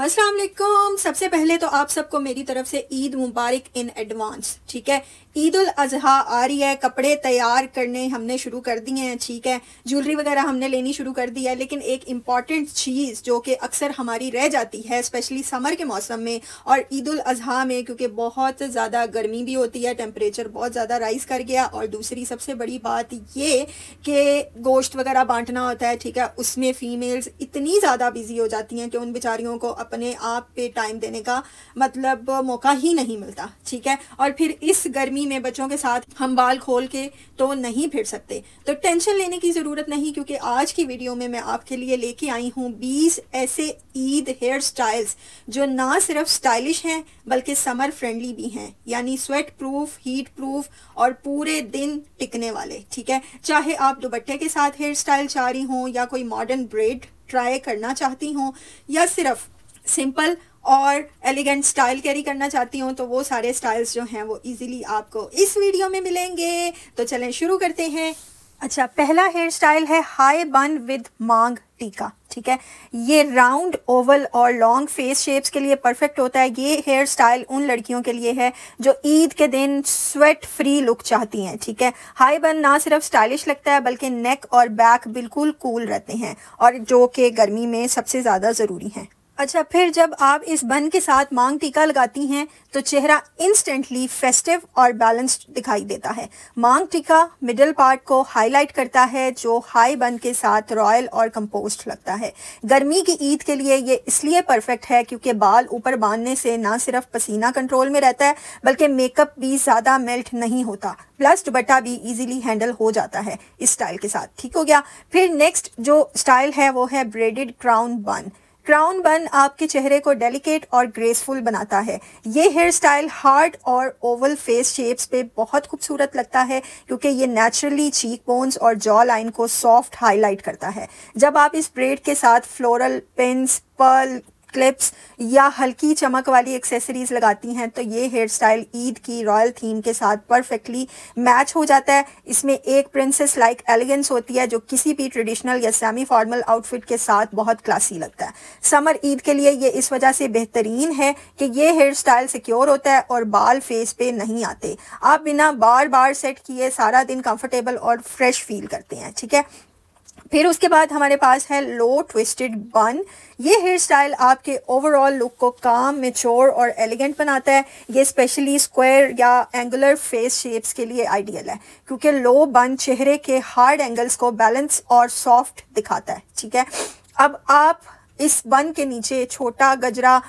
अस्सलाम वालेकुम। सबसे पहले तो आप सबको मेरी तरफ से ईद मुबारक इन एडवांस। ठीक है, ईद उल अजहा आ रही है, कपड़े तैयार करने हमने शुरू कर दिए हैं। ठीक है, ज्वेलरी वगैरह हमने लेनी शुरू कर दी है, लेकिन एक इम्पॉर्टेंट चीज़ जो कि अक्सर हमारी रह जाती है स्पेशली समर के मौसम में और ईद उल अजहा में, क्योंकि बहुत ज़्यादा गर्मी भी होती है, टेम्परेचर बहुत ज़्यादा राइज़ कर गया। और दूसरी सबसे बड़ी बात ये कि गोश्त वगैरह बांटना होता है। ठीक है, उसमें फ़ीमेल्स इतनी ज़्यादा बिजी हो जाती हैं कि उन बेचारियों को अपने आप पे टाइम देने का मतलब मौका ही नहीं मिलता। ठीक है, और फिर इस गर्मी में बच्चों के साथ हम बाल खोल के तो नहीं फिर सकते, तो टेंशन लेने की ज़रूरत नहीं, क्योंकि आज की वीडियो में मैं आपके लिए लेके आई हूँ 20 ऐसे ईद हेयर स्टाइल्स जो ना सिर्फ स्टाइलिश हैं बल्कि समर फ्रेंडली भी हैं, यानी स्वेट प्रूफ, हीट प्रूफ और पूरे दिन टिकने वाले। ठीक है, चाहे आप दुपट्टे के साथ हेयर स्टाइल चाह रही हों या कोई मॉडर्न ब्रेड ट्राई करना चाहती हों या सिर्फ सिंपल और एलिगेंट स्टाइल कैरी करना चाहती हूँ, तो वो सारे स्टाइल्स जो हैं वो इजीली आपको इस वीडियो में मिलेंगे। तो चलें शुरू करते हैं। अच्छा, पहला हेयर स्टाइल है हाई बन विद मांग टीका। ठीक है, ये राउंड, ओवल और लॉन्ग फेस शेप्स के लिए परफेक्ट होता है। ये हेयर स्टाइल उन लड़कियों के लिए है जो ईद के दिन स्वेट फ्री लुक चाहती हैं। ठीक है, हाई बन ना सिर्फ स्टाइलिश लगता है बल्कि नेक और बैक बिल्कुल कूल रहते हैं, और जो कि गर्मी में सबसे ज़्यादा ज़रूरी हैं। अच्छा, फिर जब आप इस बन के साथ मांग टीका लगाती हैं तो चेहरा इंस्टेंटली फेस्टिव और बैलेंस्ड दिखाई देता है। मांग टीका मिडिल पार्ट को हाईलाइट करता है, जो हाई बन के साथ रॉयल और कंपोस्ट लगता है। गर्मी की ईद के लिए ये इसलिए परफेक्ट है क्योंकि बाल ऊपर बांधने से ना सिर्फ पसीना कंट्रोल में रहता है बल्कि मेकअप भी ज़्यादा मेल्ट नहीं होता, प्लस दुपट्टा भी इजीली हैंडल हो जाता है इस स्टाइल के साथ। ठीक हो गया। फिर नेक्स्ट जो स्टाइल है वो है ब्रेडेड क्राउन बन। क्राउन बन आपके चेहरे को डेलिकेट और ग्रेसफुल बनाता है। ये हेयर स्टाइल हार्ड और ओवल फेस शेप्स पे बहुत खूबसूरत लगता है क्योंकि ये नेचुरली चीक बोन्स और जॉ लाइन को सॉफ्ट हाईलाइट करता है। जब आप इस ब्रेड के साथ फ्लोरल पिन्स, पर्ल क्लिप्स या हल्की चमक वाली एक्सेसरीज लगाती हैं तो ये हेयर स्टाइल ईद की रॉयल थीम के साथ परफेक्टली मैच हो जाता है। इसमें एक प्रिंसेस लाइक एलिगेंस होती है जो किसी भी ट्रेडिशनल या सेमी फॉर्मल आउटफिट के साथ बहुत क्लासी लगता है। समर ईद के लिए ये इस वजह से बेहतरीन है कि ये हेयर स्टाइल सिक्योर होता है और बाल फेस पे नहीं आते। आप बिना बार बार सेट किए सारा दिन कंफर्टेबल और फ्रेश फील करते हैं। ठीक है, फिर उसके बाद हमारे पास है लो ट्विस्टेड बन। ये हेयर स्टाइल आपके ओवरऑल लुक को काम, मैच्योर और एलिगेंट बनाता है। ये स्पेशली स्क्वायर या एंगुलर फेस शेप्स के लिए आइडियल है क्योंकि लो बन चेहरे के हार्ड एंगल्स को बैलेंस और सॉफ्ट दिखाता है। ठीक है, अब आप इस बन के नीचे छोटा गजरा,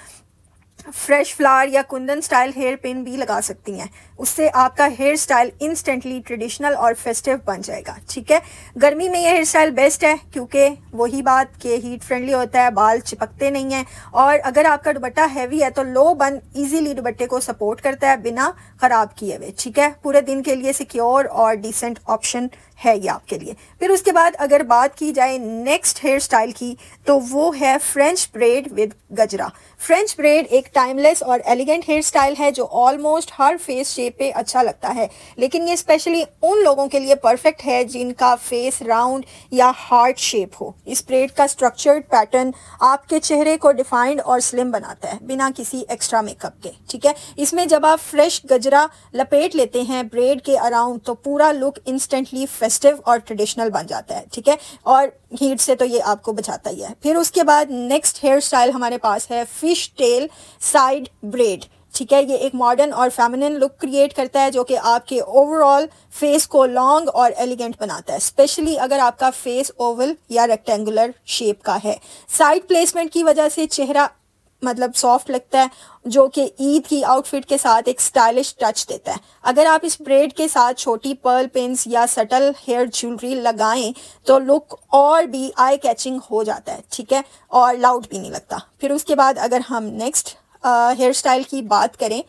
फ्रेश फ्लावर या कुंदन स्टाइल हेयर पिन भी लगा सकती हैं। उससे आपका हेयर स्टाइल इंस्टेंटली ट्रेडिशनल और फेस्टिव बन जाएगा। ठीक है, गर्मी में ये हेयर स्टाइल बेस्ट है क्योंकि वही बात कि हीट फ्रेंडली होता है, बाल चिपकते नहीं हैं, और अगर आपका दुपट्टा हैवी है तो लो बन इजीली दुपट्टे को सपोर्ट करता है बिना ख़राब किए हुए। ठीक है, पूरे दिन के लिए सिक्योर और डिसेंट ऑप्शन है ये आपके लिए। फिर उसके बाद अगर बात की जाए नेक्स्ट हेयर स्टाइल की तो वो है फ्रेंच ब्रेड विद गजरा। फ्रेंच ब्रेड एक टाइमलेस और एलिगेंट हेयर स्टाइल है जो ऑलमोस्ट हर फेस शेप पे अच्छा लगता है, लेकिन ये स्पेशली उन लोगों के लिए परफेक्ट है जिनका फेस राउंड या हार्ट शेप हो। इस ब्रेड का स्ट्रक्चर्ड पैटर्न आपके चेहरे को डिफाइंड और स्लिम बनाता है बिना किसी एक्स्ट्रा मेकअप के। ठीक है, इसमें जब आप फ्रेश गजरा लपेट लेते हैं ब्रेड के अराउंड तो पूरा लुक इंस्टेंटली फेस्टिव और ट्रेडिशनल बन जाता है। ठीक है, और हीट से तो ये आपको बचाता ही है। फिर उसके बाद नेक्स्ट हेयर स्टाइल हमारे पास है फिश टेल साइड ब्रेड। ठीक है, ये एक मॉडर्न और फेमिनिन लुक क्रिएट करता है जो कि आपके ओवरऑल फेस को लॉन्ग और एलिगेंट बनाता है, स्पेशली अगर आपका फेस ओवल या रेक्टेंगुलर शेप का है। साइड प्लेसमेंट की वजह से चेहरा मतलब सॉफ्ट लगता है जो कि ईद की आउटफिट के साथ एक स्टाइलिश टच देता है। अगर आप इस ब्रेड के साथ छोटी पर्ल पिन्स या सटल हेयर ज्वेलरी लगाएं तो लुक और भी आई कैचिंग हो जाता है। ठीक है, और लाउड भी नहीं लगता। फिर उसके बाद अगर हम नेक्स्ट हेयर स्टाइल की बात करें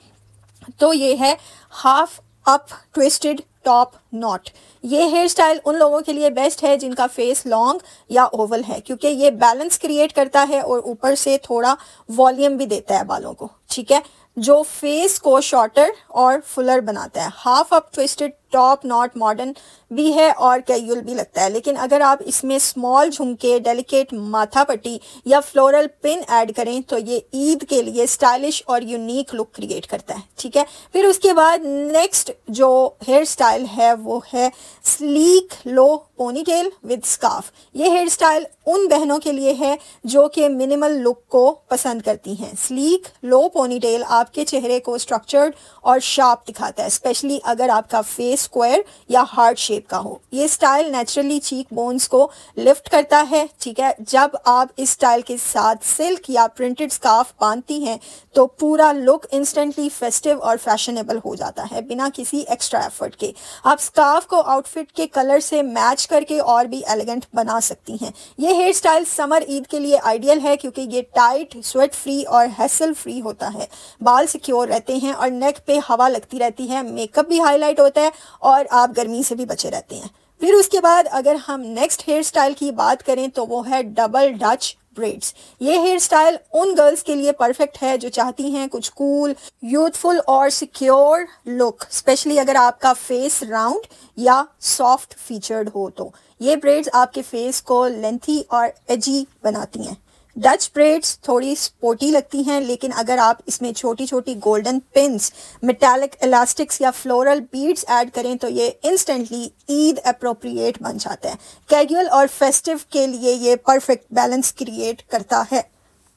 तो ये है half up twisted top not. ये हेयर स्टाइल उन लोगों के लिए बेस्ट है जिनका फेस लॉन्ग या ओवल है क्योंकि ये बैलेंस क्रिएट करता है और ऊपर से थोड़ा वॉल्यूम भी देता है बालों को। ठीक है, जो फेस को शॉर्टर और फुलर बनाता है। Half up twisted top not modern भी है और कैजुअल भी लगता है, लेकिन अगर आप इसमें स्मॉल झुमके, डेलिकेट माथा पट्टी या फ्लोरल पिन ऐड करें तो ये ईद के लिए स्टाइलिश और यूनिक लुक क्रिएट करता है। ठीक है, फिर उसके बाद नेक्स्ट जो हेयर स्टाइल है वो है sleek low ponytail with scarf. ये हेयर स्टाइल उन बहनों के लिए है जो कि मिनिमल लुक को पसंद करती हैं। स्लीक लो पोनीटेल आपके चेहरे को स्ट्रक्चर्ड और शार्प दिखाता है, स्पेशली अगर आपका फेस स्क्वायर या हार्ट शेप का हो। ये स्टाइल नेचुरली चीक बोन्स को लिफ्ट करता है। ठीक है, जब आप इस स्टाइल के साथ सिल्क या प्रिंटेड स्कार्फ बांधती हैं तो पूरा लुक इंस्टेंटली फेस्टिव और फैशनेबल हो जाता है बिना किसी एक्स्ट्रा एफर्ट के। आप स्कार्फ को आउटफिट के कलर से मैच करके और भी एलिगेंट बना सकती हैं। ये हेयर स्टाइल समर ईद के लिए आइडियल है क्योंकि ये टाइट, स्वेट फ्री और हैसल फ्री होता है। बाल सिक्योर रहते हैं और नेक पे हवा लगती रहती है, मेकअप भी हाईलाइट होता है और आप गर्मी से भी बचे रहते हैं। फिर उसके बाद अगर हम नेक्स्ट हेयर स्टाइल की बात करें तो वो है डबल डच ब्रेड्स। ये हेयर स्टाइल उन गर्ल्स के लिए परफेक्ट है जो चाहती हैं कुछ कूल, यूथफुल और सिक्योर लुक, स्पेशली अगर आपका फेस राउंड या सॉफ्ट फीचर्ड हो तो ये ब्रेड्स आपके फेस को लेंथी और एजी बनाती हैं। डच ब्रेड्स थोड़ी स्पोर्टी लगती हैं, लेकिन अगर आप इसमें छोटी छोटी गोल्डन पिन्स, मेटालिक इलास्टिक्स या फ्लोरल बीड्स ऐड करें तो ये इंस्टेंटली ईद अप्रोप्रिएट बन जाता है। कैजुअल और फेस्टिव के लिए ये परफेक्ट बैलेंस क्रिएट करता है।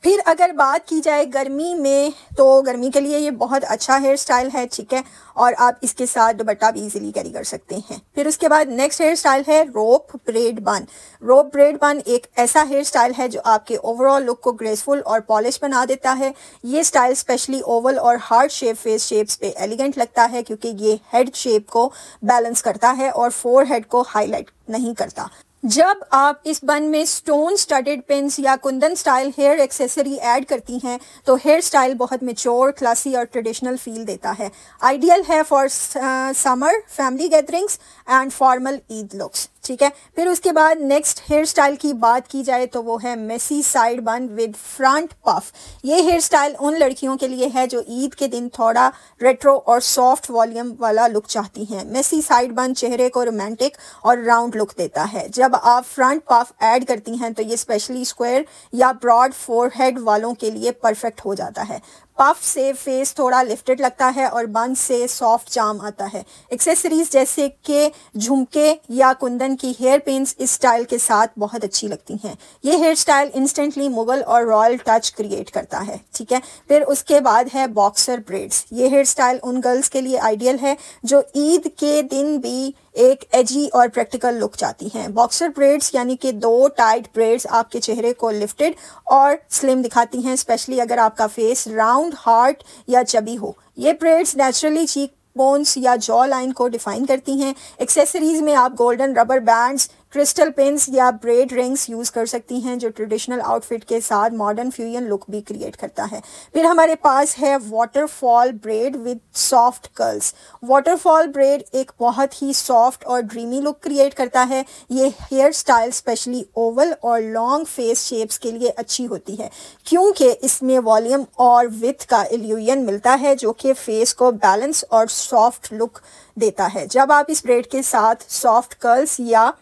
फिर अगर बात की जाए गर्मी में तो गर्मी के लिए ये बहुत अच्छा हेयर स्टाइल है। ठीक है, और आप इसके साथ दुपट्टा भी इजीली कैरी कर सकते हैं। फिर उसके बाद नेक्स्ट हेयर स्टाइल है रोप ब्रेड बन। रोप ब्रेड बन एक ऐसा हेयर स्टाइल है जो आपके ओवरऑल लुक को ग्रेसफुल और पॉलिश बना देता है। ये स्टाइल स्पेशली ओवल और हार्ट शेप फेस शेप्स पे एलिगेंट लगता है क्योंकि ये हेड शेप को बैलेंस करता है और फोरहेड को हाईलाइट नहीं करता। जब आप इस बन में स्टोन स्टडेड पिन्स या kundan style hair accessory add करती हैं तो हेयर स्टाइल बहुत मैच्योर, क्लासी और ट्रेडिशनल फील देता है। आइडियल है for summer, family gatherings and formal Eid looks. ठीक है, फिर उसके बाद नेक्स्ट हेयर स्टाइल की बात की जाए तो वो है मेसी साइड बन विद फ्रंट पफ। ये हेयर स्टाइल उन लड़कियों के लिए है जो ईद के दिन थोड़ा रेट्रो और सॉफ्ट वॉल्यूम वाला लुक चाहती हैं। मेसी साइड बन चेहरे को रोमांटिक और राउंड लुक देता है। जब आप फ्रंट पफ ऐड करती हैं तो ये स्पेशली स्क्वायर या ब्रॉड फोरहेड वालों के लिए परफेक्ट हो जाता है। पफ से फेस थोड़ा लिफ्टेड लगता है और बन से सॉफ्ट चार्म आता है। एक्सेसरीज जैसे कि झुमके या कुंदन की हेयर पिन्स इस स्टाइल के साथ बहुत अच्छी लगती हैं। ये हेयर स्टाइल इंस्टेंटली मुगल और रॉयल टच क्रिएट करता है। ठीक है, फिर उसके बाद है बॉक्सर ब्रेड्स। ये हेयर स्टाइल उन गर्ल्स के लिए आइडियल है जो ईद के दिन भी एक एजी और प्रैक्टिकल लुक चाहती हैं। बॉक्सर ब्रेड्स यानी कि दो टाइट ब्रेड्स आपके चेहरे को लिफ्टेड और स्लिम दिखाती हैं, स्पेशली अगर आपका फेस राउंड, हार्ट या चबी हो। ये ब्रेड्स नेचुरली चीक बोन्स या जॉ लाइन को डिफाइन करती हैं। एक्सेसरीज में आप golden rubber bands, crystal pins या ब्रेड रिंग्स यूज़ कर सकती हैं जो ट्रेडिशनल आउटफिट के साथ मॉडर्न फ्यूजन लुक भी क्रिएट करता है। फिर हमारे पास है waterfall bread with soft curls. Waterfall bread एक बहुत ही सॉफ्ट और ड्रीमी लुक क्रिएट करता है। ये हेयर स्टाइल स्पेशली ओवल और लॉन्ग फेस शेप्स के लिए अच्छी होती है क्योंकि इसमें वॉल्यूम और विथ का इल्यूजन मिलता है जो कि फेस को बैलेंस और सॉफ्ट लुक देता है। जब आप इस ब्रेड के साथ सॉफ्ट कर्ल्स या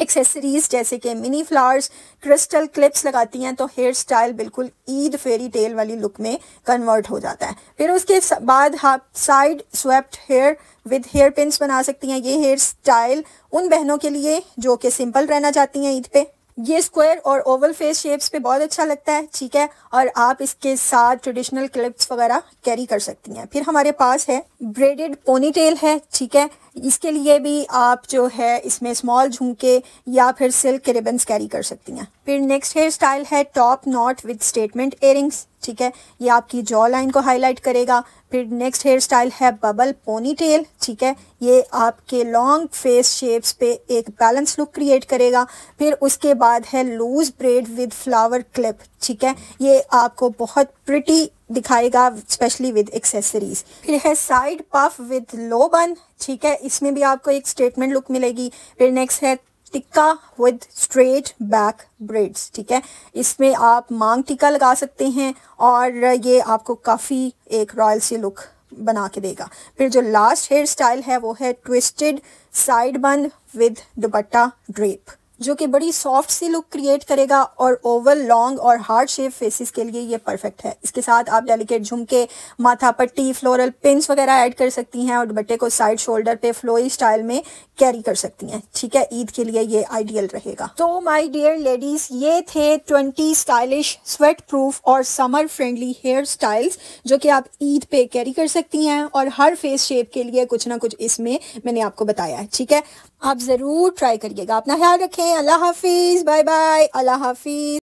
एक्सेसरीज जैसे कि मिनी फ्लावर्स, क्रिस्टल क्लिप्स लगाती हैं तो हेयर स्टाइल बिल्कुल ईद फेरी टेल वाली लुक में कन्वर्ट हो जाता है। फिर उसके बाद आप side swept hair with hair pins बना सकती हैं। ये हेयर स्टाइल उन बहनों के लिए जो कि सिंपल रहना चाहती हैं ईद पे। ये स्क्वायर और ओवल फेस शेप्स पे बहुत अच्छा लगता है। ठीक है, और आप इसके साथ ट्रेडिशनल क्लिप्स वगैरह कैरी कर सकती हैं। फिर हमारे पास है ब्रेडेड पोनीटेल है। ठीक है, इसके लिए भी आप जो है इसमें स्मॉल झुमके या फिर सिल्क के रिबन्स कैरी कर सकती हैं। फिर नेक्स्ट हेयर स्टाइल है top not with statement earrings. ठीक है, ये आपकी जॉ लाइन को हाईलाइट करेगा। फिर नेक्स्ट हेयर स्टाइल है बबल पोनीटेल। ठीक है, ये आपके लॉन्ग फेस शेप्स पे एक बैलेंस लुक क्रिएट करेगा। फिर उसके बाद है loose braid with flower clip. ठीक है, ये आपको बहुत प्रिटी दिखाएगा स्पेशली विद एक्सेसरीज। फिर है साइड पफ विद लो बन। ठीक है, इसमें भी आपको एक स्टेटमेंट लुक मिलेगी। फिर नेक्स्ट है tikka with straight back breads, ठीक है। इसमें आप मांग टिक्का लगा सकते हैं और ये आपको काफ़ी एक रॉयल सी लुक बना के देगा। फिर जो लास्ट हेयर स्टाइल है वो है ट्विस्टेड साइड बन विद दुपट्टा ड्रेप, जो कि बड़ी सॉफ्ट सी लुक क्रिएट करेगा और ओवल, लॉन्ग और हार्ड शेप फेसेस के लिए ये परफेक्ट है। इसके साथ आप डेलिकेट झुमके, माथा पट्टी, फ्लोरल पिन्स वगैरह ऐड कर सकती हैं और दुपट्टे को साइड शोल्डर पे फ्लोई स्टाइल में कैरी कर सकती हैं, ठीक है। ईद के लिए ये आइडियल रहेगा। तो माय डियर लेडीज, ये थे 20 स्टाइलिश, स्वेट प्रूफ और समर फ्रेंडली हेयर स्टाइल्स जो कि आप ईद पे कैरी कर सकती हैं और हर फेस शेप के लिए कुछ ना कुछ इसमें मैंने आपको बताया है, ठीक है। आप ज़रूर ट्राई करिएगा। अपना ख्याल रखें। अल्लाह हाफिज़, बाय बाय, अल्लाह हाफिज़।